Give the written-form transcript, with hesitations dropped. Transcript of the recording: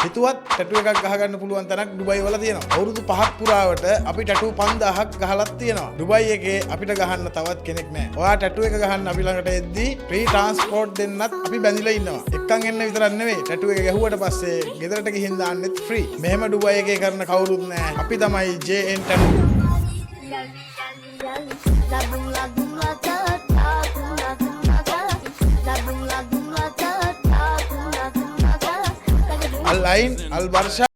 හිතුවත් tattoo එකක් ගහගන්න පුළුවන් තැනක් ඩුබයි වල තියෙනවා. අවුරුදු 5ක් පුරාවට අපි ටැටු 5000ක් ගහලත් තියෙනවා. ඩුබයි එකේ අපිට ගහන්න තවත් කෙනෙක් නැහැ. ඔයා ටැටු එක ගහන්න අපි ළඟට එද්දී ෆ්‍රී ට්‍රාන්ස්පෝර්ට් දෙන්නත් අපි බැඳිලා ඉන්නවා. එක්කන් එන්න විතරක් නෙවෙයි ටැටු එක ගැහුවට පස්සේ ගෙදරට ගිහින් දාන්නෙත් ෆ්‍රී. මෙහෙම ඩුබයි එකේ කරන කවුරුත් නැහැ. අපි තමයි JN tattoo. Al Ain, Al Barsha,